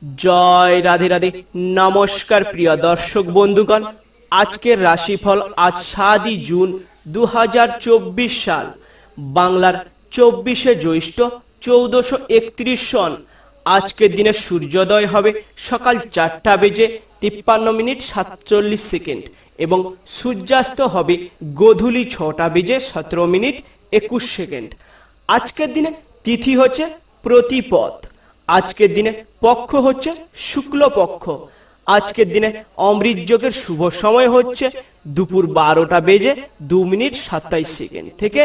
জয় রাধে রাধে। নমস্কার প্রিয় দর্শক বন্ধুগণ, আজকের রাশিফল আজ 7 জুন 2024 সাল, বাংলার 24শে জ্যৈষ্ঠ 1431 সন। আজকের দিনে সূর্যোদয় হবে সকাল 4টা বেজে 53 মিনিট 47 সেকেন্ড এবং সূর্যাস্ত হবে গোধূলি 6টা বেজে 17 মিনিট 21 সেকেন্ড। আজকের দিনে তিথি হচ্ছে প্রতিপদ। আজকের দিনে পক্ষ হচ্ছে শুক্লপক্ষ। আজকের দিনে অমৃত যোগের শুভ সময় হচ্ছে দুপুর 12টা বেজে 2 মিনিট 27 সেকেন্ড থেকে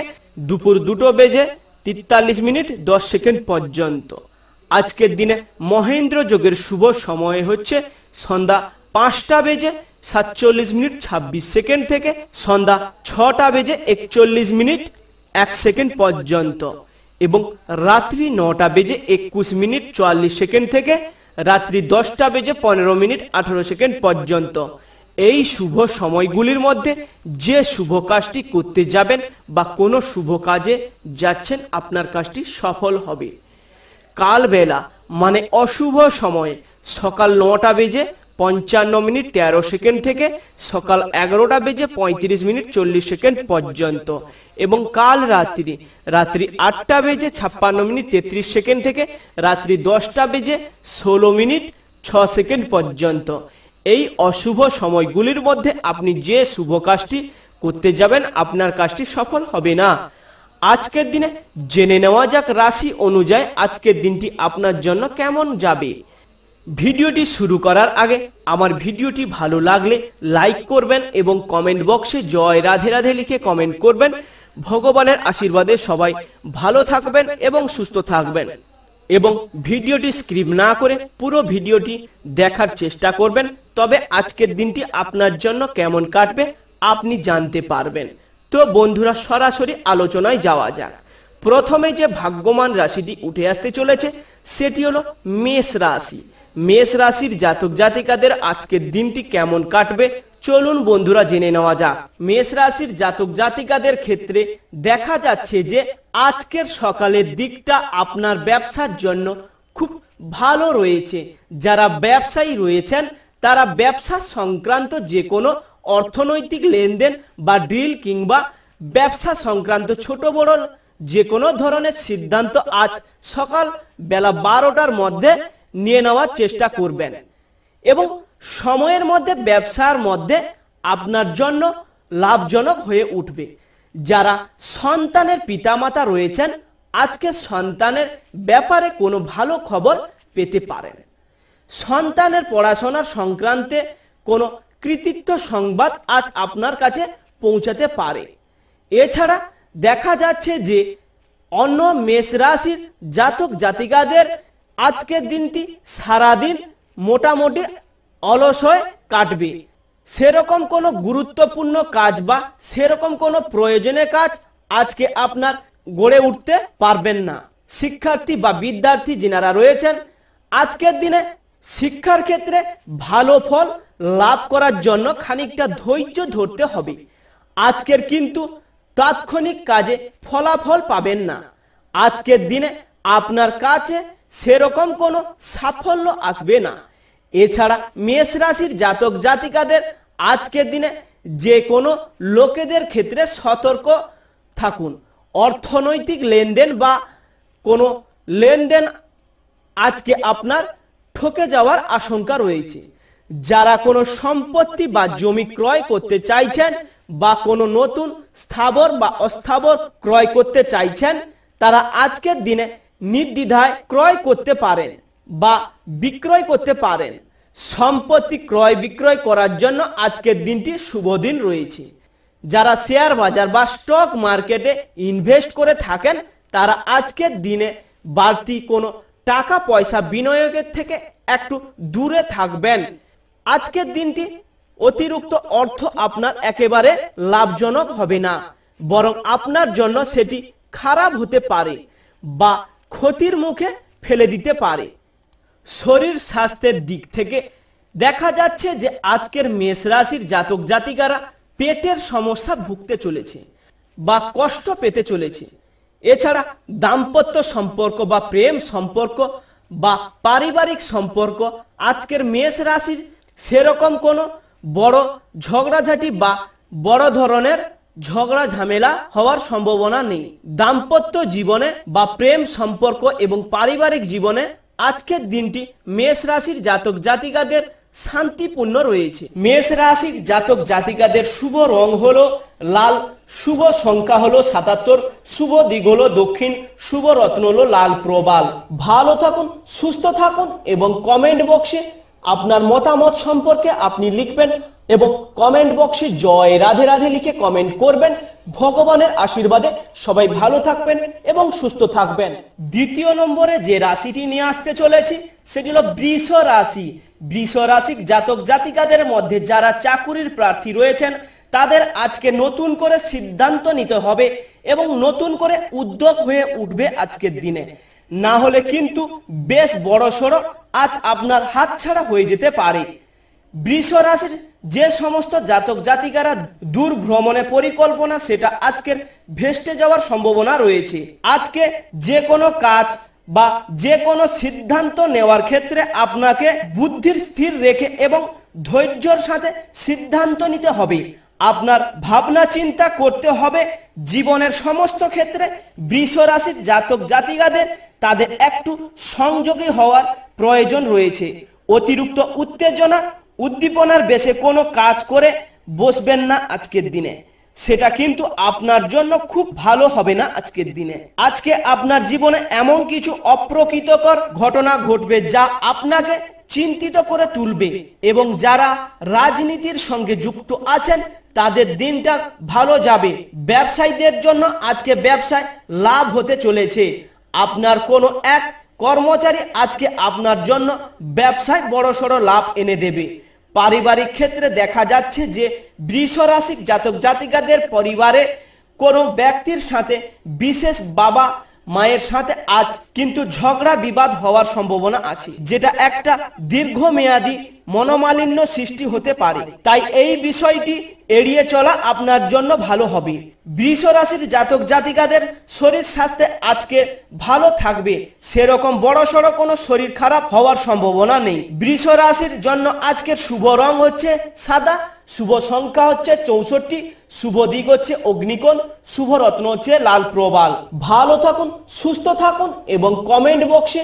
দুপুর 2টো বেজে 43 মিনিট 10 সেকেন্ড পর্যন্ত। আজকের দিনে মহেন্দ্র যোগের শুভ সময় হচ্ছে সন্ধ্যা 5টা বেজে 47 মিনিট 26 সেকেন্ড থেকে সন্ধ্যা 6টা বেজে 41 মিনিট 1 সেকেন্ড পর্যন্ত এবং রাত্রি 9টা বেজে 21 মিনিট 44 সেকেন্ড থেকে রাত্রি 10টা বেজে 15 মিনিট 18 সেকেন্ড পর্যন্ত। এই শুভ সময়গুলির মধ্যে যে শুভ কাজটি করতে যাবেন বা কোনো শুভ কাজে যাচ্ছেন, আপনার কাজটি সফল হবে। কালবেলা মানে অশুভ সময়ে সকাল 9টা বেজে 55 মিনিট 13 সেকেন্ড থেকে সকাল 11টা বেজে 35 মিনিট 40 সেকেন্ড পর্যন্ত এবং কাল রাত্রি 8টা বেজে 56 মিনিট 33 সেকেন্ড থেকে রাত্রি 10টা বেজে 16 মিনিট 6 সেকেন্ড পর্যন্ত। এই অশুভ সময়গুলির মধ্যে আপনি যে শুভ কাজটি করতে যাবেন, আপনার কাজটি সফল হবে না। আজকের দিনে জেনে নেওয়া যাক রাশি অনুযায়ী আজকের দিনটি আপনার জন্য কেমন যাবে। ভিডিওটি শুরু করার আগে আমার ভিডিওটি ভালো লাগলে লাইক করবেন এবং কমেন্ট বক্সে জয় রাধে রাধে লিখে কমেন্ট করবেন। ভগবানের আশীর্বাদে সবাই ভালো থাকবেন এবং সুস্থ থাকবেন এবং ভিডিওটি স্কিপ না করে পুরো ভিডিওটি দেখার চেষ্টা করবেন, তবে আজকের দিনটি আপনার জন্য কেমন কাটবে আপনি জানতে পারবেন। তো বন্ধুরা, সরাসরি আলোচনায় যাওয়া যাক। প্রথমে যে ভাগ্যবান রাশিটি উঠে আসতে চলেছে সেটি হলো মেষ রাশি। মেষ রাশির জাতক জাতিকাদের আজকের দিনটি কেমন কাটবে চলুন বন্ধুরা জেনে নেওয়া যাক। মেষ রাশির জাতক জাতিকাদের ক্ষেত্রে দেখা যাচ্ছে যে আজকের সকালের দিকটা আপনার ব্যবসার জন্য খুব ভালো রয়েছে। যারা ব্যবসায়ী রয়েছেন তারা ব্যবসা সংক্রান্ত যে কোনো অর্থনৈতিক লেনদেন বা ডিল কিংবা ব্যবসা সংক্রান্ত ছোট বড় যে কোনো ধরনের সিদ্ধান্ত আজ সকাল বেলা 12টার মধ্যে নিয়ে নেওয়ার চেষ্টা করবেন এবং সময়ের মধ্যে ব্যবসার মধ্যে আপনার জন্য লাভজনক হয়ে উঠবে। যারা সন্তানের পিতামাতা রয়েছেন আজকে সন্তানের ব্যাপারে কোনো ভালো খবর পেতে পারেন। সন্তানের পড়াশোনার সংক্রান্তে কোনো কৃতিত্ব সংবাদ আজ আপনার কাছে পৌঁছাতে পারে। এছাড়া দেখা যাচ্ছে যে অন্য মেষ রাশির জাতক জাতিকাদের আজকের দিনটি সারাদিন মোটামুটি অলস হয়ে কাটবে। সেরকম কোনো গুরুত্বপূর্ণ কাজ বা সেরকম কোনো প্রয়োজনীয় কাজ আজকে আপনার গড়ে উঠতে পারবেন না। শিক্ষার্থী বা বিদ্যার্থী যারা রয়েছেন আজকের দিনে শিক্ষার ক্ষেত্রে ভালো ফল লাভ করার জন্য খানিকটা ধৈর্য ধরতে হবে। আজকের কিন্তু তাৎক্ষণিক কাজে ফলাফল পাবেন না। আজকের দিনে আপনার কাছে সেরকম কোনো সাফল্য আসবে না। এছাড়া মেষ রাশির জাতক জাতিকাদের আজকের দিনে যে কোনো লোকেদের ক্ষেত্রে সতর্ক থাকুন। অর্থনৈতিক লেনদেন বা কোনো লেনদেন আজকে আপনার ঠকে যাওয়ার আশঙ্কা রয়েছে। যারা কোনো সম্পত্তি বা জমি ক্রয় করতে চাইছেন বা কোনো নতুন স্থাবর বা অস্থাবর ক্রয় করতে চাইছেন তারা আজকের দিনে নির্দ্বিধায় ক্রয় করতে পারেন বা বিক্রয় করতে পারেন। সম্পত্তি ক্রয় বিক্রয় করার জন্য আজকের দিনটি শুভ দিন রয়েছে। যারা শেয়ার বাজার বা স্টক মার্কেটে ইনভেস্ট করে থাকেন তারা আজকের দিনে বাড়তি কোনো টাকা পয়সা বিনিয়োগের থেকে একটু দূরে থাকবেন। আজকের দিনটি অতিরিক্ত অর্থ আপনার একেবারে লাভজনক হবে না, বরং আপনার জন্য সেটি খারাপ হতে পারে বা ক্ষতির মুখে ফেলে দিতে পারে। শরীর স্বাস্থ্যের দিক থেকে দেখা যাচ্ছে যে আজকের মেষ রাশির জাতক জাতিকারা পেটের সমস্যা ভুগতে চলেছে বা কষ্ট পেতে চলেছে। এছাড়া দাম্পত্য সম্পর্ক বা প্রেম সম্পর্ক বা পারিবারিক সম্পর্ক আজকের মেষ রাশির সেরকম কোনো বড় ঝগড়াঝাটি বা বড় ধরনের ঝগড়া ঝামেলা হওয়ার সম্ভাবনা নেই। দাম্পত্য জীবনে বা প্রেম সম্পর্ক এবং পারিবারিক জীবনে আজকের দিনটি মেষ রাশির জাতক জাতিকাদের শান্তিপূর্ণ রয়েছে। মেষ রাশির জাতক জাতিকাদের শুভ রং হলো লাল, শুভ সংখ্যা হলো 77, শুভ দিক হলো দক্ষিণ, শুভ রত্ন হলো লাল প্রবাল। ভালো থাকুন, সুস্থ থাকুন এবং কমেন্ট বক্সে আপনার মতামত সম্পর্কে আপনি লিখবেন এবং কমেন্ট বক্সে জয় রাধে রাধে লিখে কমেন্ট করবেন। ভগবানের আশীর্বাদে সবাই ভালো থাকবেন এবং সুস্থ থাকবেন। দ্বিতীয় নম্বরে যে রাশিটি নিয়ে আসতে চলেছি সেটি হলো বৃষ রাশি। বৃষ রাশির জাতক জাতিকাদের মধ্যে যারা চাকুরির প্রার্থী রয়েছেন তাদের আজকে নতুন করে সিদ্ধান্ত নিতে হবে এবং নতুন করে উদ্যোগ হয়ে উঠবে আজকের দিনে, না হলে কিন্তু বেশ বড়সড় আজ আপনার হাতছাড়া হয়ে যেতে পারে। বৃষ রাশির যে সমস্ত জাতক জাতিকারা দূর ভ্রমণে পরিকল্পনা সেটা আজকের ভেস্তে যাওয়ার সম্ভাবনা রয়েছে। আজকে যে কোনো কাজ বা যে কোনো সিদ্ধান্ত নেওয়ার ক্ষেত্রে আপনাকে বুদ্ধির স্থির রেখে এবং ধৈর্যের সাথে সিদ্ধান্ত নিতে হবে। আপনার ভাবনা চিন্তা করতে হবে। জীবনের সমস্ত ক্ষেত্রে বৃষ রাশির জাতক জাতিকাদের তাদের একটু সংযোগী হওয়ার প্রয়োজন রয়েছে। অতিরিক্ত উত্তেজনা উদ্দীপনার বেশে কোনো কাজ করে বসবেন না আজকের দিনে, সেটা কিন্তু আপনার জন্য খুব ভালো হবে না আজকের দিনে। আজকে আপনার জীবনে এমন কিছু অপ্রকৃতকর ঘটনা ঘটবে যা আপনাকে চিন্তিত করে তুলবে এবং যারা রাজনীতির সঙ্গে যুক্ত আছেন তাদের দিনটা ভালো যাবে। ব্যবসায়ীদের জন্য আজকে ব্যবসায় লাভ হতে চলেছে। আপনার কোনো এক কর্মচারী আজকে আপনার জন্য ব্যবসায় বড়সড় লাভ এনে দেবে। পারিবারিক ক্ষেত্রে দেখা যাচ্ছে যে বৃষ রাশির জাতক জাতিকাদের পরিবারে কোনো ব্যক্তির সাথে বিশেষ বাবা মায়ের সাথে আজ কিন্তু ঝগড়া বিবাদ হওয়ার সম্ভাবনা আছে, যেটা একটা দীর্ঘমেয়াদী মনোমালিন্য সৃষ্টি হতে পারে। তাই এই বিষয়টি এড়িয়ে চলা আপনার জন্য ভালো হবে। বৃষ রাশির জাতক জাতিকাদের শরীর স্বাস্থ্যে আজকে ভালো থাকবে, সেরকম বড়সড় কোনো শরীর খারাপ হওয়ার সম্ভাবনা নেই। বৃষ রাশির জন্য আজকের শুভ রং হচ্ছে সাদা, শুভ সংখ্যা হচ্ছে 64, শুভ দিক হচ্ছে অগ্নিকোণ, শুভ রত্ন হচ্ছে লাল প্রবাল। ভালো থাকুন, সুস্থ থাকুন এবং কমেন্ট বক্সে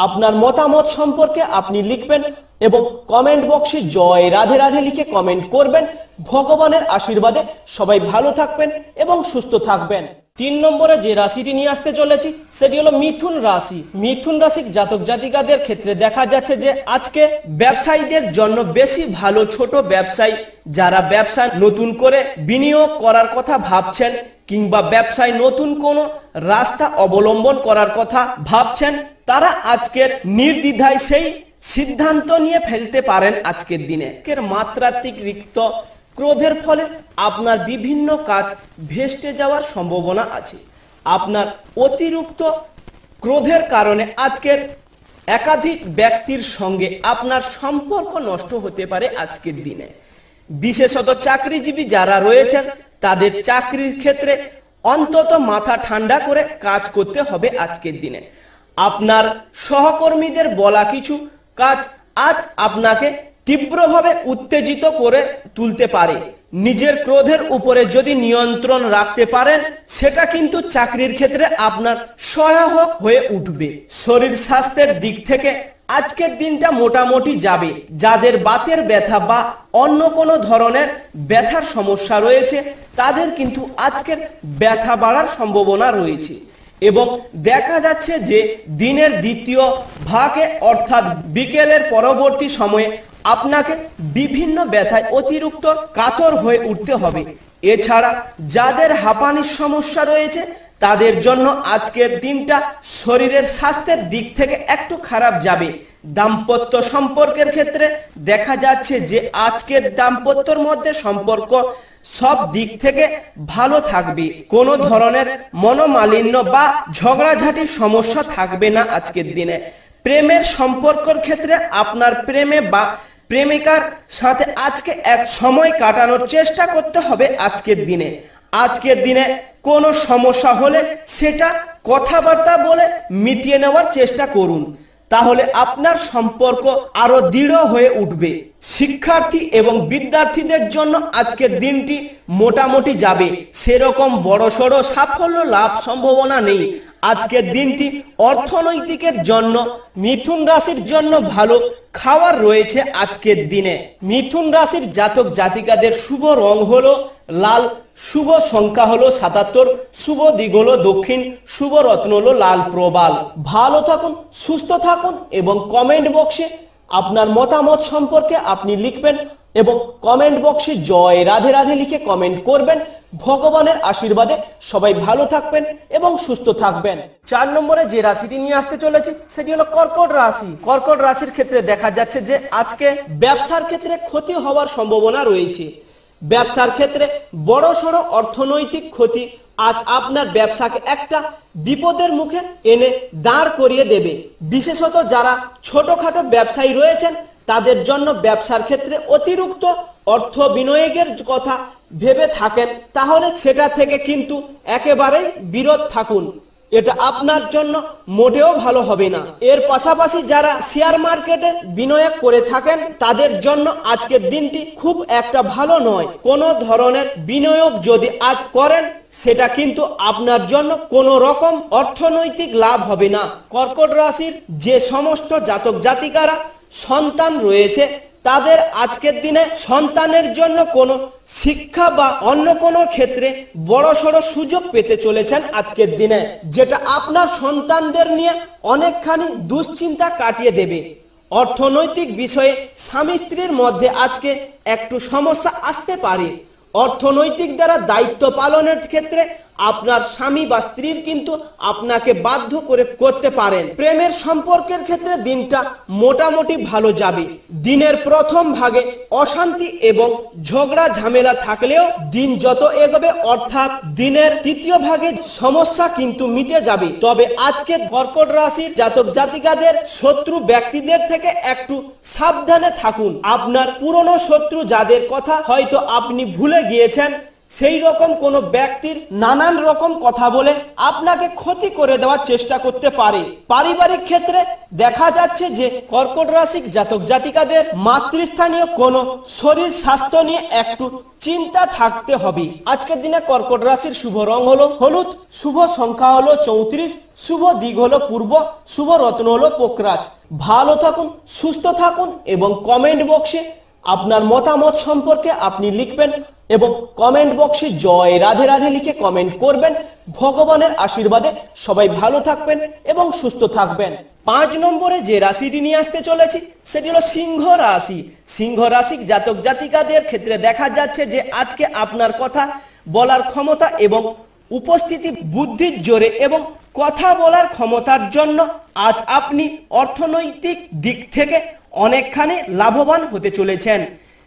আপনার মতামত সম্পর্কে আপনি লিখবেন এবং কমেন্ট বক্সে জয় রাধে রাধে লিখে কমেন্ট করবেন। ভগবানের আশীর্বাদে সবাই ভালো থাকবেন এবং সুস্থ থাকবেন। 3 নম্বরে যে রাশিটি নিয়ে আসতে চলেছি সেটি হলো মিথুন রাশি। মিথুন রাশির জাতক জাতিকাদের ক্ষেত্রে দেখা যাচ্ছে যে আজকে ব্যবসায়ীদের জন্য বেশি ভালো। ছোট ব্যবসায়ী যারা ব্যবসায় নতুন করে বিনিয়োগ করার কথা ভাবছেন কিংবা ব্যবসায় নতুন কোনো রাস্তা অবলম্বন করার কথা ভাবছেন, তারা আজকের নির্দ্বিধায় সেই সিদ্ধান্ত নিয়ে ফেলতে পারেন আজকের দিনে। মাত্রাতিক রিক্ত ক্রোধের ফলে আপনার বিভিন্ন কাজ ভেস্তে যাওয়ার সম্ভাবনা আছে। আপনার অতিরিক্ত ক্রোধের কারণে আজকের একাধিক ব্যক্তির সঙ্গে আপনার সম্পর্ক নষ্ট হতে পারে আজকের দিনে। বিশেষত চাকরিজীবী যারা রয়েছেন তাদের চাকরির ক্ষেত্রে অন্তত মাথা ঠান্ডা করে কাজ করতে হবে আজকের দিনে। আপনার সহকর্মীদের বলা কিছু কাজ আজ আপনাকে তীব্রভাবে উত্তেজিত করে তুলতে পারে। নিজের ক্রোধের উপরে যদি নিয়ন্ত্রণ রাখতে পারেন সেটা কিন্তু চাকরির ক্ষেত্রে আপনার সহায়ক হয়ে উঠবে। শরীর স্বাস্থ্যের দিক থেকে আজকের দিনটা মোটামুটি যাবে। যাদের বাতের ব্যথা বা অন্য কোনো ধরনের ব্যথার সমস্যা রয়েছে তাদের কিন্তু আজকের ব্যথা বাড়ার সম্ভাবনা রয়েছে এবং দেখা যাচ্ছে যে দিনের দ্বিতীয় ভাগে অর্থাৎ বিকেলের পরবর্তী সময়ে আপনাকে বিভিন্ন ব্যথায় অতিরিক্ত কাতর হয়ে উঠতে হবে। এছাড়া যাদের হাঁপানির সমস্যা রয়েছে তাদের জন্য আজকের দিনটা শরীরের স্বাস্থ্যের দিক থেকে একটু খারাপ যাবে। দাম্পত্য সম্পর্কের ক্ষেত্রে দেখা যাচ্ছে যে আজকের দাম্পত্যর মধ্যে সম্পর্ক সব দিক থেকে ভালো থাকবে। কোনো ধরনের মনোমালিন্য বা ঝগড়াঝাটির সমস্যা থাকবে না আজকের দিনে। প্রেমের সম্পর্কের ক্ষেত্রে আপনার প্রেমে বা প্রেমিকার সাথে আজকে এক সময় কাটানোর চেষ্টা করতে হবে আজকের দিনে। আজকের দিনে কোনো সমস্যা হলে সেটা কথাবার্তা বলে মিটিয়ে নেওয়ার চেষ্টা করুন। তাহলে আপনার সম্পর্ক আরো দৃঢ় হয়ে উঠবে। শিক্ষার্থী এবং বিদ্যার্থীদের জন্য আজকের দিনটি মোটামুটি যাবে, সেরকম বড়সড় সাফল্য লাভ সম্ভাবনা নেই। আজকের দিনটি অর্থনৈতিকের জন্য মিথুন রাশির জন্য ভালো খাবার রয়েছে। আজকের দিনে মিথুন রাশির জাতক জাতিকাদের শুভ রং হলো লাল, শুভ সংখ্যা হলো 77, শুভ দিক হলো দক্ষিণ, শুভ রত্ন হলো লাল প্রবাল। ভালো থাকুন, সুস্থ থাকুন এবং কমেন্ট বক্সে আপনার মতামত সম্পর্কে আপনি লিখবেন এবং কমেন্ট বক্সে জয় রাধে রাধে লিখে কমেন্ট করবেন। ভগবানের আশীর্বাদে সবাই ভালো থাকবেন এবং সুস্থ থাকবেন। 4 নম্বরে যে রাশিটি নিয়ে আসতে চলেছি সেটি হলো কর্কট রাশি। কর্কট রাশির ক্ষেত্রে দেখা যাচ্ছে যে আজকে ব্যবসার ক্ষেত্রে ক্ষতি হওয়ার সম্ভাবনা রয়েছে। ব্যবসার ক্ষেত্রে বড়সড় অর্থনৈতিক ক্ষতি আজ আপনার ব্যবসাকে একটা বিপদের মুখে এনে দাঁড় করিয়ে দেবে। বিশেষত যারা ছোটখাটো ব্যবসায়ী রয়েছেন তাদের জন্য ব্যবসার ক্ষেত্রে অতিরিক্ত অর্থ বিনিয়োগের কথা ভেবে থাকেন তাহলে সেটা থেকে কিন্তু একেবারেই বিরত থাকুন, এটা আপনার জন্য মোটেও ভালো হবে না। এর পাশাপাশি যারা শেয়ার মার্কেটে বিনিয়োগ করে থাকেন তাদের জন্য আজকের দিনটি খুব একটা ভালো নয়। কোনো ধরনের বিনিয়োগ যদি আজ করেন সেটা কিন্তু আপনার জন্য কোনো রকম অর্থনৈতিক লাভ হবে না। কর্কট রাশির যে সমস্ত জাতক জাতিকারা সন্তান রয়েছে তাদের আজকের দিনে সন্তানের জন্য কোনো শিক্ষা বা অন্য কোনো ক্ষেত্রে বড়সড় সুযোগ পেতে চলেছেন আজকের দিনে, যেটা আপনার সন্তানদের নিয়ে অনেকখানি দুশ্চিন্তা কাটিয়ে দেবে। অর্থনৈতিক বিষয়ে স্বামী স্ত্রীর মধ্যে আজকে একটু সমস্যা আসতে পারে। অর্থনৈতিক দ্বারা দায়িত্ব পালনের ক্ষেত্রে আপনার স্বামী বা স্ত্রীর কিন্তু আপনাকে বাধ্য করে করতে পারেন। প্রেমের সম্পর্কের ক্ষেত্রে দিনটা মোটামুটি ভালো যাবে। দিনের প্রথম ভাগে অশান্তি এবং ঝগড়া ঝামেলা থাকলেও দিন যত এগোবে অর্থাৎ দিনের তৃতীয় ভাগে সমস্যা কিন্তু মিটে যাবে। তবে আজকে কর্কট রাশির জাতক জাতিকাদের শত্রু ব্যক্তিদের থেকে একটু সাবধানে থাকুন। আপনার পুরনো শত্রু যাদের কথা হয়তো আপনি ভুলে গিয়েছেন সেই রকম কোনো ব্যক্তির নানান রকম কথা বলে আপনাকে ক্ষতি করে দেওয়ার চেষ্টা করতে পারে। পারিবারিক ক্ষেত্রে দেখা যাচ্ছে যে কর্কট রাশির জাতক জাতিকাদের মাতৃস্থানীয় কোনো শরীর স্বাস্থ্য নিয়ে একটু চিন্তা থাকতে হবে। আজকের দিনে কর্কট রাশির শুভ রং হলো হলুদ, শুভ সংখ্যা হলো 34, শুভ দিক হলো পূর্ব, শুভ রত্ন হলো পোকরাজ। ভালো থাকুন, সুস্থ থাকুন এবং কমেন্ট বক্সে আপনার মতামত সম্পর্কে আপনি লিখবেন এবং কমেন্ট বক্সে জয় রাধে রাধে লিখে কমেন্ট করবেন। ভগবানের আশীর্বাদে সবাই ভালো থাকবেন এবং সুস্থ থাকবেন। 5 নম্বরে যে রাশিটি নিয়ে আসতে চলেছি সেটি হলো সিংহ রাশি। সিংহ রাশির জাতক জাতিকাদের ক্ষেত্রে দেখা যাচ্ছে যে আজকে আপনার কথা বলার ক্ষমতা এবং উপস্থিতি বুদ্ধির জোরে এবং কথা বলার ক্ষমতার জন্য আজ আপনি অর্থনৈতিক দিক থেকে অনেকখানি লাভবান হতে চলেছেন।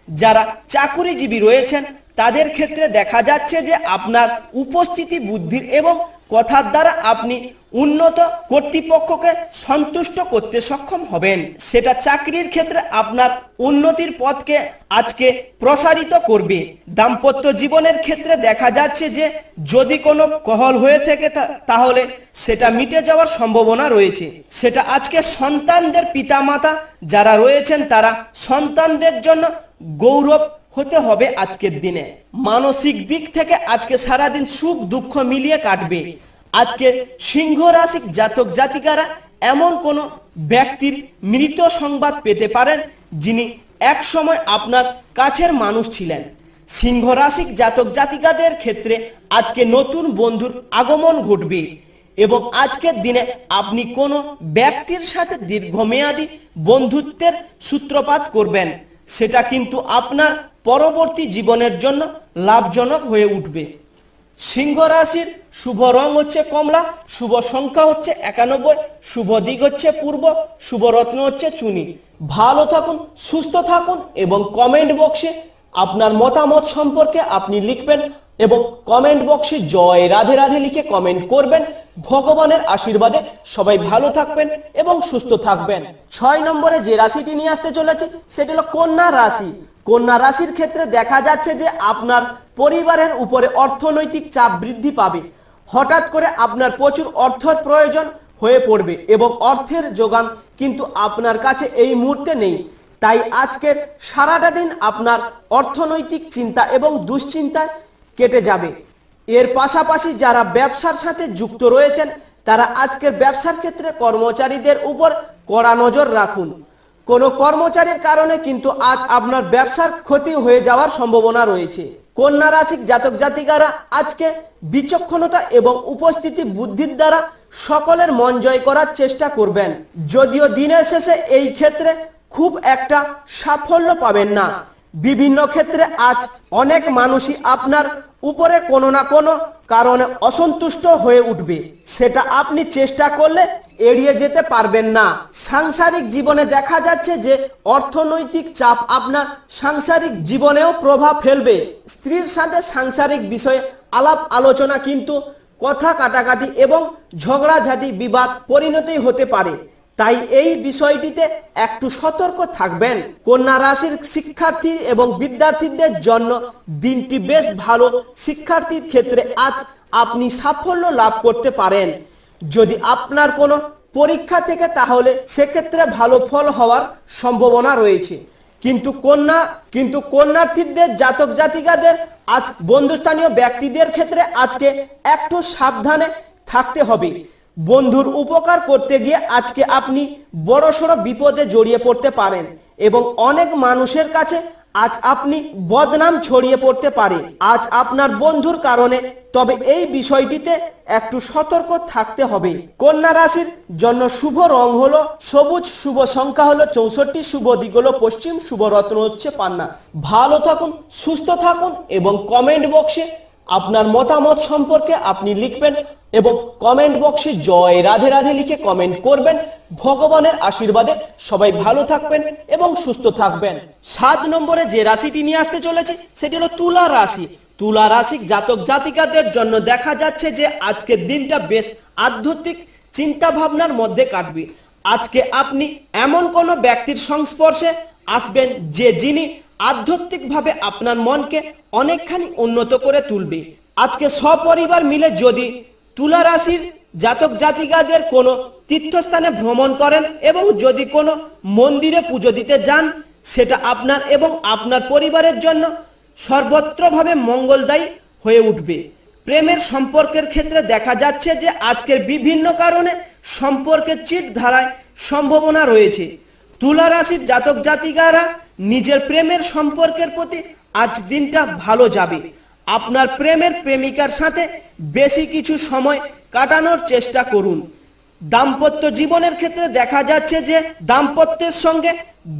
যারা চাকুরিজীবী রয়েছেন তাদের ক্ষেত্রে দেখা যাচ্ছে যে আপনার উপস্থিতি বুদ্ধির এবং কথার দ্বারা আপনি উন্নত কর্তৃপক্ষকে সন্তুষ্ট করতে সক্ষম হবেন। সেটা চাকরির ক্ষেত্রে আপনার উন্নতির পথকে আজকে প্রসারিত করবে। দাম্পত্য জীবনের ক্ষেত্রে দেখা যাচ্ছে যে যদি কোনো কলহ হয়ে থাকে তাহলে সেটা মিটে যাওয়ার সম্ভাবনা রয়েছে। সেটা আজকে সন্তানদের পিতামাতা যারা রয়েছেন তারা সন্তানদের জন্য গৌরব হতে হবে আজকের দিনে। মানসিক দিক থেকে আজকে সারাদিন সুখ দুঃখ মিলিয়ে কাটবে। আজকে সিংহ রাশির জাতক জাতিকারা এমন কোনো ব্যক্তির মৃত সংবাদ পেতে পারেন যিনি এক সময় আপনার কাছের মানুষ ছিলেন। সিংহ রাশির জাতক জাতিকাদের ক্ষেত্রে আজকে নতুন বন্ধুর আগমন ঘটবে এবং আজকের দিনে আপনি কোনো ব্যক্তির সাথে দীর্ঘমেয়াদী বন্ধুত্বের সূত্রপাত করবেন। সেটা কিন্তু আপনার পরবর্তী জীবনের জন্য লাভজনক হয়ে উঠবে। সিংহ রাশির শুভ রং হচ্ছে কমলা, শুভ সংখ্যা হচ্ছে 91, শুভ দিক হচ্ছে পূর্ব, শুভ রত্ন হচ্ছে চুনি। ভালো থাকুন, সুস্থ থাকুন এবং কমেন্ট বক্সে আপনার মতামত সম্পর্কে আপনি লিখবেন এবং কমেন্ট বক্সে জয় রাধে রাধে লিখে কমেন্ট করবেন। ভগবানের আশীর্বাদে সবাই ভালো থাকবেন এবং সুস্থ থাকবেন। 6 নম্বরে যে রাশিটি নিয়ে আসতে চলেছে সেটি হলো কন্যা রাশি। কন্যা রাশির ক্ষেত্রে দেখা যাচ্ছে যে আপনার পরিবারের উপরে অর্থনৈতিক চাপ বৃদ্ধি পাবে। হঠাৎ করে আপনার প্রচুর অর্থের প্রয়োজন হয়ে পড়বে এবং অর্থের যোগান কিন্তু আপনার কাছে এই মুহূর্তে নেই। তাই আজকের সারাটা দিন আপনার অর্থনৈতিক চিন্তা এবং দুশ্চিন্তায় কেটে যাবে। এর পাশাপাশি যারা ব্যবসার সাথে যুক্ত রয়েছেন তারা আজকের ব্যবসার ক্ষেত্রে কর্মচারীদের উপর কড়া নজর রাখুন। কোনো কর্মচারীর কারণে কিন্তু আজ আপনার ব্যবসার ক্ষতি হয়ে যাওয়ার সম্ভাবনা রয়েছে। কন্যা রাশির জাতক জাতিকারা আজকে বিচক্ষণতা এবং উপস্থিতি বুদ্ধির দ্বারা সকলের মন জয় করার চেষ্টা করবেন, যদিও দিনের শেষে এই ক্ষেত্রে খুব একটা সাফল্য পাবেন না। বিভিন্ন ক্ষেত্রে আজ অনেক মানুষই আপনার উপরে কোনো না কোনো কারণে অসন্তুষ্ট হয়ে উঠবে, সেটা আপনি চেষ্টা করলে এড়িয়ে যেতে পারবেন না। সাংসারিক জীবনে দেখা যাচ্ছে যে অর্থনৈতিক চাপ আপনার সাংসারিক জীবনেও প্রভাব ফেলবে। স্ত্রীর সাথে সাংসারিক বিষয়ে আলাপ আলোচনা কিন্তু কথা কাটাকাটি এবং ঝগড়াঝাটি বিবাদ পরিণতি হতে পারে, তাই এই বিষয়টিতে একটু সতর্ক থাকবেন। কন্যা রাশির শিক্ষার্থী এবং বিদ্যার্থীদের জন্য দিনটি বেশ ভালো। শিক্ষার্থীর ক্ষেত্রে আজ আপনি সাফল্য লাভ করতে পারেন। যদি আপনার কোনো পরীক্ষা থেকে তাহলে সেক্ষেত্রে ভালো ফল হওয়ার সম্ভাবনা রয়েছে। কিন্তু কন্যার্থীদের জাতক জাতিকাদের আজ বন্ধুস্থানীয় ব্যক্তিদের ক্ষেত্রে আজকে একটু সাবধানে থাকতে হবে। বন্ধুর উপকার করতে গিয়ে আজকে আপনি বড়সড় বিপদে জড়িয়ে পড়তে পারেন এবং অনেক মানুষের কাছে আজ আপনি বদনাম ছড়িয়ে পড়তে পারে আজ আপনার বন্ধুর কারণে। তবে এই বিষয়টিতে একটু সতর্ক থাকতে হবে। কন্যা রাশির জন্য শুভ রং হলো সবুজ, শুভ সংখ্যা হলো 64, শুভ দিক হলো পশ্চিম, শুভ রত্ন হচ্ছে পান্না। ভালো থাকুন, সুস্থ থাকুন এবং কমেন্ট বক্সে আপনার মতামত সম্পর্কে আপনি লিখবেন এবং কমেন্ট বক্সে জয় রাধে রাধে লিখে কমেন্ট করবেন। ভগবানের আশীর্বাদে সবাই ভালো থাকবেন এবং সুস্থ থাকবেন। 7 নম্বরে যে রাশিটি নিয়ে আসতে চলেছে সেটি হলো তুলা রাশি। তুলা রাশির জাতক জাতিকাদের জন্য দেখা যাচ্ছে যে আজকের দিনটা বেশ আধ্যাত্মিক চিন্তা ভাবনার মধ্যে কাটবে। আজকে আপনি এমন কোনো ব্যক্তির সংস্পর্শে আসবেন যে যিনি আধ্যাত্মিকভাবে আপনার মনকে অনেকখানি উন্নত করে তুলবে। আজকে সপরিবার মিলে যদি তুলা রাশির জাতক জাতিকাদের কোনো তীর্থস্থানে ভ্রমণ করেন এবং যদি কোনো মন্দিরে পুজো দিতে যান, সেটা আপনার এবং আপনার পরিবারের জন্য সর্বত্রভাবে মঙ্গলদায়ী হয়ে উঠবে। প্রেমের সম্পর্কের ক্ষেত্রে দেখা যাচ্ছে যে আজকের বিভিন্ন কারণে সম্পর্কের চিট ধারায় সম্ভাবনা রয়েছে। তুলা রাশির জাতক জাতিকারা নিজের প্রেমের সম্পর্কের প্রতি আজ দিনটা ভালো যাবে। আপনার প্রেমের প্রেমিকার সাথে বেশি কিছু সময় কাটানোর চেষ্টা করুন। দাম্পত্য জীবনের ক্ষেত্রে দেখা যাচ্ছে যে দাম্পত্যের সঙ্গে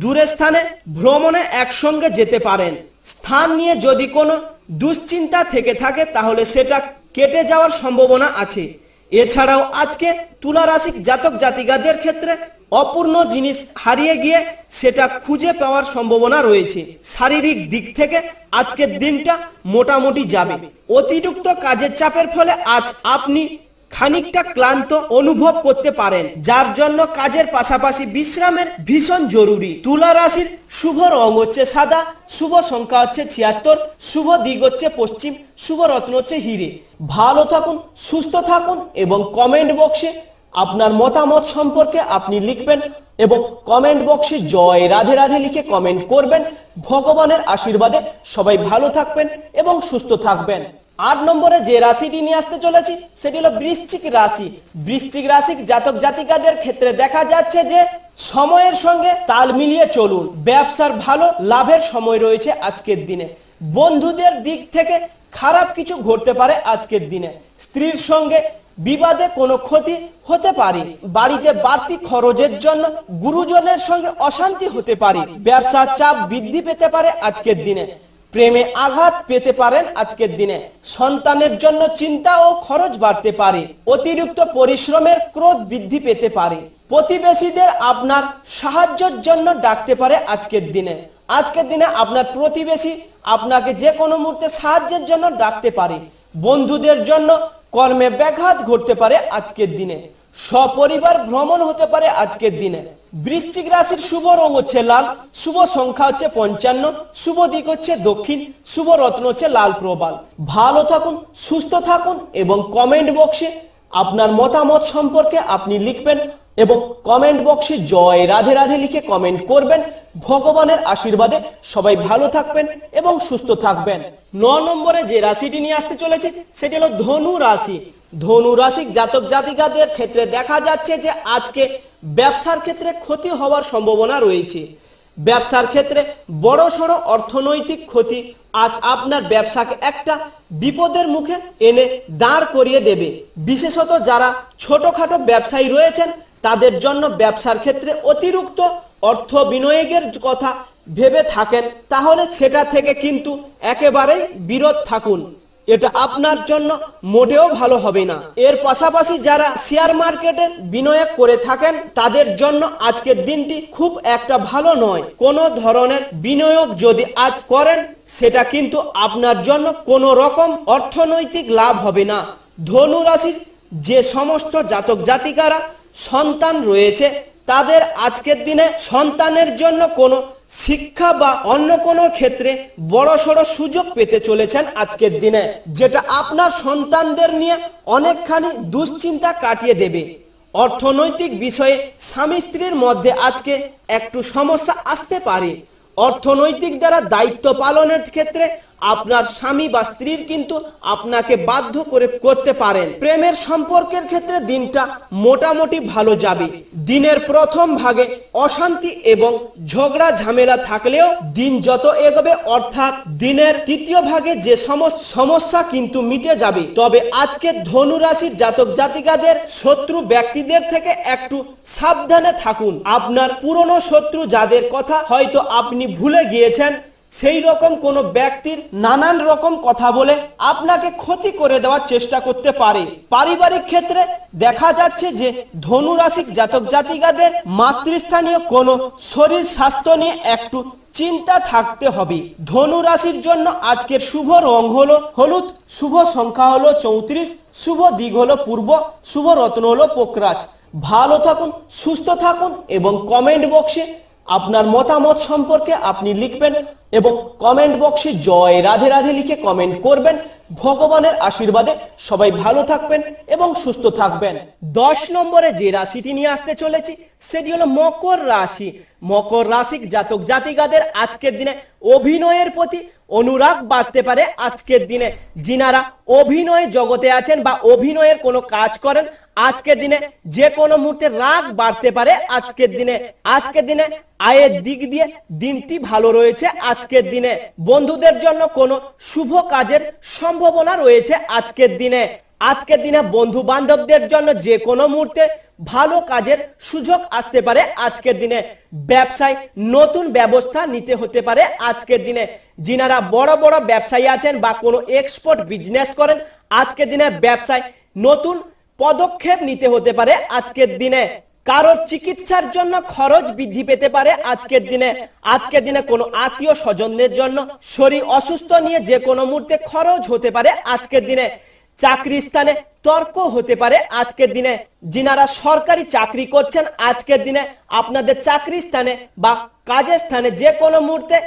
দূরে স্থানে ভ্রমণে একসঙ্গে যেতে পারেন। স্থান নিয়ে যদি কোনো দুশ্চিন্তা থেকে থাকে তাহলে সেটা কেটে যাওয়ার সম্ভাবনা আছে। এছাড়াও আজকে তুলা রাশির জাতক জাতিকাদের ক্ষেত্রে অপূর্ণ জিনিস হারিয়ে গিয়ে সেটা খুঁজে পাওয়ার সম্ভাবনা রয়েছে। শারীরিক দিক থেকে আজকের দিনটা মোটামুটি যাবে। অতিরিক্ত কাজের চাপের ফলে আজ আপনি খানিকটা ক্লান্ত অনুভব করতে পারেন, যার জন্য কাজের পাশাপাশি বিশ্রামের ভীষণ জরুরি। তুলা রাশির শুভ রং হচ্ছে সাদা, শুভ সংখ্যা হচ্ছে 76, শুভ দিক হচ্ছে পশ্চিম, শুভ রত্ন হচ্ছে হিরে। ভালো থাকুন, সুস্থ থাকুন এবং কমেন্ট বক্সে আপনার মতামত সম্পর্কে আপনি লিখবেন এবং কমেন্ট বক্সে জয় রাধে রাধে লিখে কমেন্ট করবেন। ভগবানের আশীর্বাদে সবাই ভালো থাকবেন এবং সুস্থ থাকবেন। 8 নম্বরে যে রাশিটি নিয়ে আসতে চলেছি সেটি হলো বৃশ্চিক রাশি। বৃশ্চিক রাশির জাতক জাতিকাদের ক্ষেত্রে দেখা যাচ্ছে যে সময়ের সঙ্গে তাল মিলিয়ে চলুন। ব্যবসার ভালো লাভের সময় রয়েছে আজকের দিনে। বন্ধুদের দিক থেকে খারাপ কিছু ঘটতে পারে আজকের দিনে। স্ত্রীর সঙ্গে বিবাদে কোনো ক্ষতি হতে পারে। বাড়িতে বাড়তি খরচের জন্য গুরুজনের সঙ্গে অশান্তি হতে পারে। ব্যবসার চাপ বৃদ্ধি পেতে পারে আজকের দিনে। প্রেমে আঘাত পেতে পারেন আজকের দিনে। সন্তানের জন্য চিন্তা ও খরচ বাড়তে পারে। অতিরিক্ত পরিশ্রমের ক্রোধ বৃদ্ধি পেতে পারে। প্রতিবেশীদের আপনার সাহায্যের জন্য ডাকতে পারে আজকের দিনে। আজকের দিনে আপনার প্রতিবেশী আপনাকে যে কোনো মুহূর্তে সাহায্যের জন্য ডাকতে পারে। বন্ধুদের জন্য কর্মে ব্যাঘাত ঘটতে পারে আজকের দিনে। সপরিবার ভ্রমণ হতে পারে আজকের দিনে। বৃশ্চিক রাশির শুভ রং হচ্ছে লাল, শুভ সংখ্যা হচ্ছে 55, শুভ দিক হচ্ছে দক্ষিণ, শুভ রত্ন হচ্ছে লাল প্রবাল। ভালো থাকুন, সুস্থ থাকুন এবং কমেন্ট বক্সে আপনার মতামত সম্পর্কে আপনি লিখবেন এবং কমেন্ট বক্সে জয় রাধে রাধে লিখে কমেন্ট করবেন। ভগবানের আশীর্বাদে সবাই ভালো থাকবেন এবং সুস্থ থাকবেন। 9 নম্বরে যে রাশিটি নিয়ে আসতে চলেছে সেটি হলো ধনু রাশি। ধনু রাশি জাতক জাতিকাদের ক্ষেত্রে দেখা যাচ্ছে যে আজকে ব্যবসার ক্ষেত্রে ক্ষতি হওয়ার সম্ভাবনা রয়েছে। ব্যবসার ক্ষেত্রে বড়সড় অর্থনৈতিক ক্ষতি আজ আপনার ব্যবসাকে একটা বিপদের মুখে এনে দাঁড় করিয়ে দেবে। বিশেষত যারা ছোটখাটো ব্যবসায়ী রয়েছেন তাদের জন্য ব্যবসার ক্ষেত্রে অতিরিক্ত অর্থ বিনিয়োগের কথা ভেবে থাকেন তাহলে সেটা থেকে কিন্তু একেবারেই বিরত থাকুন, এটা আপনার জন্য মোটেও ভালো হবে না। এর পাশাপাশি যারা শেয়ার মার্কেটে বিনিয়োগ করে থাকেন তাদের জন্য আজকের দিনটি খুব একটা ভালো নয়। কোনো ধরনের বিনিয়োগ যদি আজ করেন সেটা কিন্তু আপনার জন্য কোনো রকম অর্থনৈতিক লাভ হবে না। ধনু রাশির যে সমস্ত জাতক জাতিকারা সন্তান রয়েছে তাদের আজকের দিনে সন্তানের জন্য কোনো শিক্ষা বা অন্য কোনো ক্ষেত্রে বড়সড় সুযোগ পেতে চলেছেন আজকের দিনে, যেটা আপনার সন্তানদের নিয়ে অনেকখানি দুশ্চিন্তা কাটিয়ে দেবে। অর্থনৈতিক বিষয়ে স্বামী স্ত্রীর মধ্যে আজকে একটু সমস্যা আসতে পারে। অর্থনৈতিক দ্বারা দায়িত্ব পালনের ক্ষেত্রে আপনার স্বামী বা স্ত্রীর কিন্তু আপনাকে বাধ্য করতে পারেন। প্রেমের সম্পর্কের ক্ষেত্রে দিনটা মোটামুটি ভালো যাবে। দিনের প্রথম ভাগে অশান্তি এবং ঝগড়া ঝামেলা থাকলেও দিন যত এগোবে অর্থাৎ দিনের তৃতীয় ভাগে যে সমস্ত সমস্যা কিন্তু মিটে যাবে। তবে আজকে ধনু রাশির জাতক জাতিকাদের শত্রু ব্যক্তিদের থেকে একটু সাবধানে থাকুন। আপনার পুরনো শত্রু যাদের কথা হয়তো আপনি ভুলে গিয়েছেন সেই রকম কোনো ব্যক্তির নানান রকম কথা বলে আপনাকে ক্ষতি করে দেওয়ার চেষ্টা করতে পারে। পারিবারিক ক্ষেত্রে দেখা যাচ্ছে যে ধনু রাশির জাতক জাতিকাদের মাতৃস্থানীয় কোনো শরীর স্বাস্থ্য নিয়ে একটু চিন্তা থাকতে হবে। ধনু রাশির জন্য আজকের শুভ রং হলো হলুদ, শুভ সংখ্যা হলো 34, শুভ দিক হলো পূর্ব, শুভ রত্ন হলো পোকরাজ। ভালো থাকুন, সুস্থ থাকুন এবং কমেন্ট বক্সে আপনার মতামত সম্পর্কে আপনি লিখবেন এবং কমেন্ট বক্সে জয় রাধে রাধে লিখে কমেন্ট করবেন। ভগবানের আশীর্বাদে সবাই ভালো থাকবেন এবং সুস্থ থাকবেন। 10 নম্বরে যে রাশিটি নিয়ে আসতে চলেছি সেটি হলো মকর রাশি। মকর রাশির জাতক জাতিকাদের আজকের দিনে অভিনয়ের প্রতি অনুরাগ বাড়তে পারে। আজকের দিনে যিনারা অভিনয় জগতে আছেন বা অভিনয়ের কোনো কাজ করেন আজকের দিনে যে কোনো মুহূর্তে রাগ বাড়তে পারে। আজকের দিনে আয়ের দিক দিয়ে দিনটি ভালো রয়েছে। আজকের দিনে বন্ধুদের জন্য কোনো শুভ কাজের সম্ভাবনা রয়েছে। আজকের দিনে বন্ধু বান্ধবদের জন্য যে কোনো মুহূর্তে ভালো কাজের সুযোগ আসতে পারে। আজকের দিনে ব্যবসায় নতুন ব্যবস্থা নিতে হতে পারে। আজকের দিনে যিনারা বড় বড় ব্যবসায়ী আছেন বা কোনো এক্সপোর্ট বিজনেস করেন আজকের দিনে ব্যবসায় নতুন পদক্ষেপ নিতে হতে পারে। আজকের দিনে কারোর চিকিৎসার জন্য খরচ বৃদ্ধি পেতে পারে। আজকের দিনে কোনো আত্মীয় স্বজনদের জন্য শরীর অসুস্থ নিয়ে যে কোনো মুহূর্তে খরচ হতে পারে। আজকের দিনে চাকরির স্থানে তর্ক হতে পারে। আজকের দিনে যিনারা সরকারি চাকরি করছেন আজকের দিনে আপনাদের চাকরির স্থানে বা কাজের স্থানে যে কোনো মুহূর্তে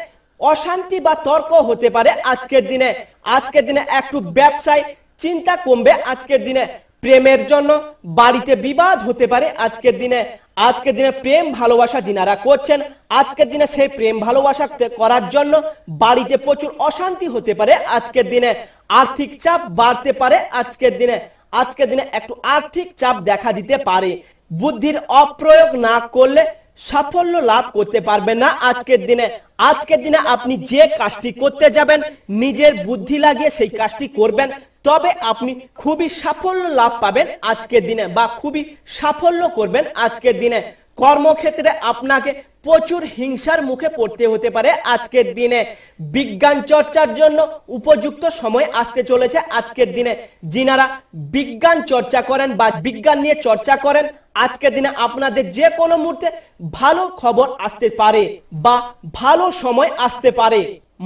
অশান্তি বা তর্ক হতে পারে। আজকের দিনে একটু ব্যবসায় চিন্তা কমবে। আজকের দিনে প্রেমের জন্য বাড়িতে বিবাদ হতে পারে। আজকের দিনে প্রেম ভালোবাসা যিনারা করছেন আজকের দিনে সেই প্রেম ভালোবাসা করার জন্য বাড়িতে প্রচুর অশান্তি হতে পারে। আজকের দিনে আর্থিক চাপ বাড়তে পারে। আজকের দিনে একটু আর্থিক চাপ দেখা দিতে পারে। বুদ্ধির অপ্রয়োগ না করলে সাফল্য লাভ করতে পারবেন না। আজকের দিনে আপনি যে কাজটি করতে যাবেন নিজের বুদ্ধি লাগিয়ে সেই কাজটি করবেন, তবে আপনি খুবই সাফল্য লাভ পাবেন আজকের দিনে বা খুবই সাফল্য করবেন। আজকের দিনে কর্মক্ষেত্রে আপনাকে প্রচুর হিংসার মুখে পড়তে হতে পারে। আজকের দিনে বিজ্ঞান চর্চার জন্য উপযুক্ত সময় আসতে চলেছে। আজকের দিনে যিনারা বিজ্ঞান চর্চা করেন বা বিজ্ঞান নিয়ে চর্চা করেন আজকের দিনে আপনাদের যে কোনো মুহূর্তে ভালো খবর আসতে পারে বা ভালো সময় আসতে পারে।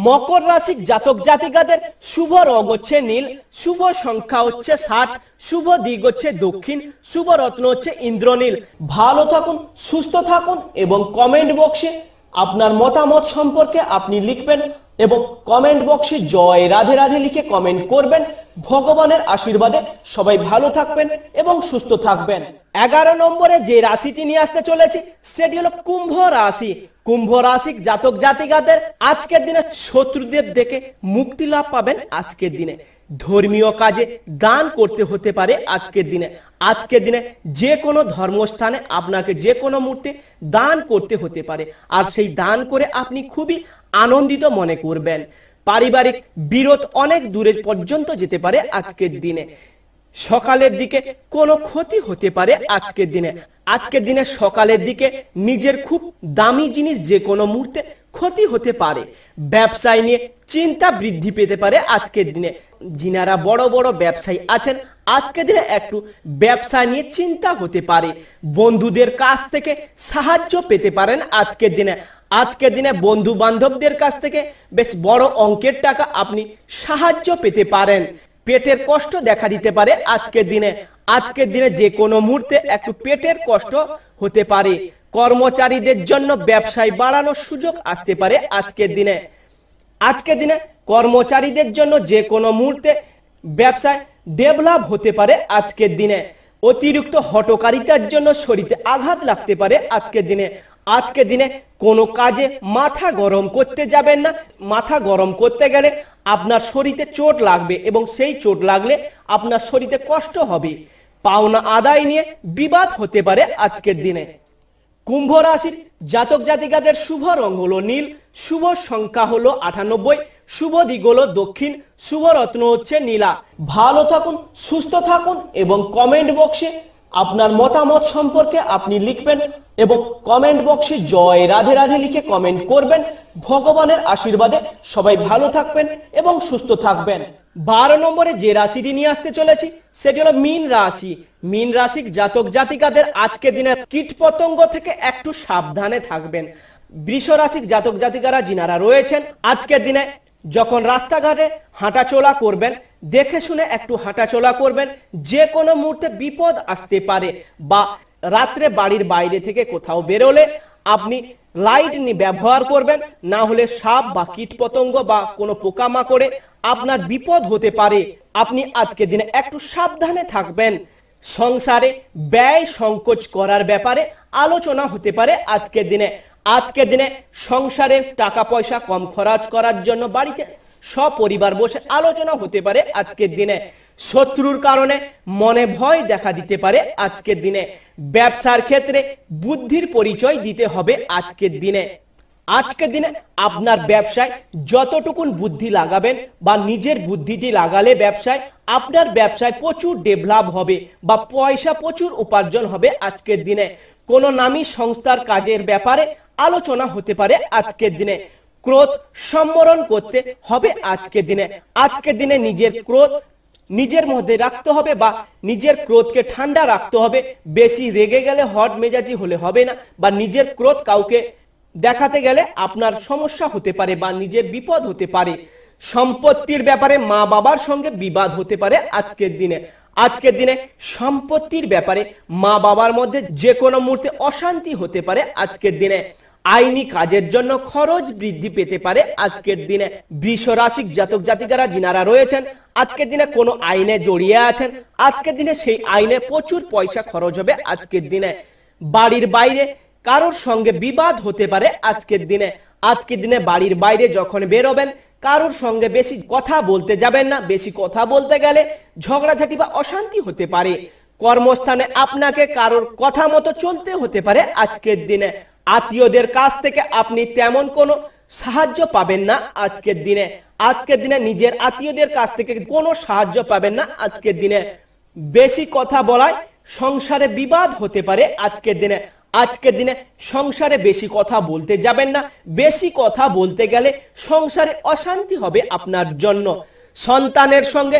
মকর রাশির জাতক জাতিকাদের শুভ রং হচ্ছে নীল, শুভ সংখ্যা হচ্ছে 60, শুভ দিক হচ্ছে দক্ষিণ, শুভ রত্ন হচ্ছে ইন্দ্রনীল। ভালো থাকুন, সুস্থ থাকুন এবং কমেন্ট বক্সে আপনার মতামত সম্পর্কে আপনি লিখবেন এবং কমেন্ট বক্সে জয় রাধে রাধে লিখে কমেন্ট করবেন। ভগবানের আশীর্বাদে সবাই ভালো থাকবেন এবং সুস্থ থাকবেন। 11 নম্বরে যে রাশিটি নিয়ে আসতে চলেছি সেটি হলো কুম্ভ রাশি। কুম্ভ রাশির জাতক জাতিকাদের আজকের দিনে শত্রুদের দেখে মুক্তি লাভ পাবেন। আজকের দিনে ধর্মীয় কাজে দান করতে হতে পারে। আজকের দিনে যে কোনো ধর্মস্থানে আপনাকে যে কোনো মুহূর্তে দান করতে হতে পারে, আর সেই দান করে আপনি খুবই আনন্দিত মনে করবেন। পারিবারিক বিরোধ অনেক দূরে পর্যন্ত যেতে পারে। আজকের দিনে সকালের দিকে কোনো ক্ষতি হতে পারে। আজকের দিনে সকালের দিকে নিজের খুব দামি জিনিস যে কোনো মুহূর্তে ক্ষতি হতে পারে। ব্যবসায় নিয়ে চিন্তা বৃদ্ধি পেতে পারে। আজকের দিনে যিনারা বড় বড় ব্যবসায়ী আছেন আজকের দিনে একটু ব্যবসা নিয়ে চিন্তা হতে পারে। বন্ধুদের কাছ থেকে সাহায্য পেতে পারেন। আজকের দিনে বন্ধু বান্ধবদের কাছ থেকে বেশ বড় অঙ্কের টাকা আপনি সাহায্য পেতে পারেন। পেটের কষ্ট দেখা দিতে পারে। আজকের দিনে যে কোনো মুহূর্তে একটু পেটের কষ্ট হতে পারে। কর্মচারীদের জন্য ব্যবসায় বাড়ানোর সুযোগ আসতে পারে। আজকের দিনে কর্মচারীদের জন্য যে কোনো মুহূর্তে ব্যবসায় ডেভেলপ হতে পারে। আজকের দিনে অতিরিক্ত হঠকারিতার জন্য শরীরে আঘাত লাগতে পারে। আজকের দিনে কোনো কাজে মাথা গরম করতে যাবেন না। মাথা গরম করতে গেলে আপনার শরীরে চোট লাগবে এবং সেই চোট লাগলে আপনার শরীরে কষ্ট হবে। পাওনা আদায় নিয়ে বিবাদ হতে পারে। আজকের দিনে কুম্ভ রাশির জাতক জাতিকাদের শুভ রং হলো নীল, শুভ সংখ্যা হলো 98, শুভ দিক হলো দক্ষিণ, শুভ রত্ন হচ্ছে নীলা। ভালো থাকুন, সুস্থ থাকুন এবং কমেন্ট বক্সে আপনার মতামত সম্পর্কে আপনি লিখবেন এবং কমেন্ট বক্সে জয় রাধে রাধে লিখে কমেন্ট করবেন। ভগবানের আশীর্বাদে সবাই ভালো থাকবেন এবং সুস্থ থাকবেন। 12 নম্বরে যে রাশিটি নিয়ে আসতে চলেছি সেটি হলো মীন রাশি। মীন রাশির জাতক জাতিকাদের আজকের দিনে কীট পতঙ্গ থেকে একটু সাবধানে থাকবেন। বৃষ রাশির জাতক জাতিকারা যিনারা রয়েছেন আজকের দিনে যখন রাস্তাঘাটে হাঁটাচলা করবেন দেখে শুনে একটু হাঁটাচলা করবেন। যে কোনো মুহূর্তে বিপদ আসতে পারে, বা রাত্রে বাড়ির বাইরে থেকে কোথাও বেরোলে আপনি লাইট ব্যবহার করবেন, না হলে সাপ বা কীট পতঙ্গ বা কোনো পোকামাকড়ে আপনার বিপদ হতে পারে। আপনি আজকের দিনে একটু সাবধানে থাকবেন। সংসারে ব্যয় সংকোচ করার ব্যাপারে আলোচনা হতে পারে। আজকের দিনে সংসারে টাকা পয়সা কম খরচ করার জন্য বাড়িতে সপরিবার বসে আলোচনা হতে পারে। আজকের দিনে শত্রুর কারণে মনে ভয় দেখা দিতে পারে। আজকের দিনে ব্যবসার ক্ষেত্রে বুদ্ধির পরিচয় দিতে হবে। আজকের দিনে আপনার ব্যবসায় যতটুকুন বুদ্ধি লাগাবেন বা নিজের বুদ্ধিটি লাগালে আপনার ব্যবসায় প্রচুর ডেভেলপ হবে বা পয়সা প্রচুর উপার্জন হবে। আজকের দিনে কোনো নামী সংস্থার কাজের ব্যাপারে আলোচনা হতে পারে। আজকের দিনে ক্রোধ সম্বরণ করতে হবে। আজকের দিনে নিজের ক্রোধ নিজের মধ্যে রাখতে হবে বা নিজের ক্রোধকে ঠান্ডা রাখতে হবে। বেশি রেগে গেলে হট মেজাজি হলে হবে না, বা নিজের ক্রোধ কাউকে দেখাতে গেলে আপনার সমস্যা হতে পারে বা নিজের বিপদ হতে পারে। সম্পত্তির ব্যাপারে মা বাবার সঙ্গে বিবাদ হতে পারে। আজকের দিনে সম্পত্তির ব্যাপারে মা বাবার মধ্যে যে কোনো মুহূর্তে অশান্তি হতে পারে। আজকের দিনে আইনি কাজের জন্য খরচ বৃদ্ধি পেতে পারে। আজকের দিনে বৃষ রাশির জাতক জাতিকারা যিনারা রয়েছেন আজকের দিনে কোনো আইনে জড়িয়ে আছেন, আজকের দিনে সেই আইনে প্রচুর পয়সা খরচ হবে। আজকের দিনে বাড়ির বাইরে কারোর সঙ্গে বিবাদ হতে পারে। আজকের দিনে বাড়ির বাইরে যখন বেরোবেন কারোর সঙ্গে বেশি কথা বলতে যাবেন না। বেশি কথা বলতে গেলে ঝগড়াঝাটি বা অশান্তি হতে পারে। কর্মস্থানে আপনাকে কারোর কথা মতো চলতে হতে পারে। আজকের দিনে আত্মীয়দের কাছ থেকে আপনি তেমন কোনো সাহায্য পাবেন না। আজকের দিনে নিজের আত্মীয়দের কাছ থেকে কোনো সাহায্য পাবেন না। আজকের দিনে বেশি কথা বলায় সংসারে বিবাদ হতে পারে। আজকের দিনে সংসারে বেশি কথা বলতে যাবেন না। বেশি কথা বলতে গেলে সংসারে অশান্তি হবে আপনার জন্য। সন্তানের সঙ্গে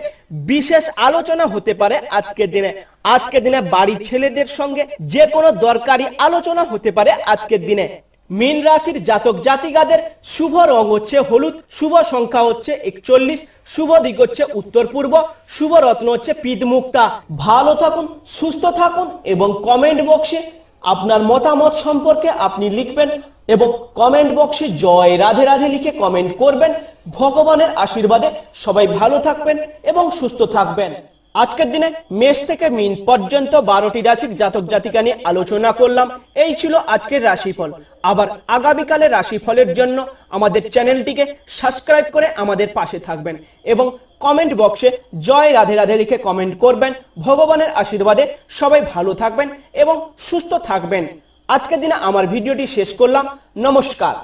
বিশেষ আলোচনা হতে পারে। আজকের দিনে বাড়ির ছেলেদের সঙ্গে যে কোনো দরকারি আলোচনা হতে পারে। আজকের দিনে মীন রাশির জাতক জাতিকাদের শুভ রং হচ্ছে হলুদ, শুভ সংখ্যা হচ্ছে 41, শুভ দিক হচ্ছে উত্তর পূর্ব, শুভ রত্ন হচ্ছে পিত মুক্তা। ভালো থাকুন, সুস্থ থাকুন এবং কমেন্ট বক্সে আপনার মতামত সম্পর্কে আপনি লিখবেন। এবং কমেন্ট বক্সে জয় রাধে রাধে লিখে কমেন্ট করবেন। ভগবানের আশীর্বাদে সবাই ভালো থাকবেন এবং সুস্থ থাকবেন। আজকের দিনে মেষ থেকে মীন পর্যন্ত 12টি রাশির জাতক জাতিকা নিয়ে আলোচনা করলাম। এই ছিল আজকের রাশিফল। আবার আগামীকালের রাশিফলের জন্য আমাদের চ্যানেলটিকে সাবস্ক্রাইব করে আমাদের পাশে থাকবেন এবং কমেন্ট বক্সে জয় রাধে রাধে লিখে কমেন্ট করবেন। ভগবানের আশীর্বাদে সবাই ভালো থাকবেন এবং সুস্থ থাকবেন। আজকের দিনে আমার ভিডিওটি শেষ করলাম। নমস্কার।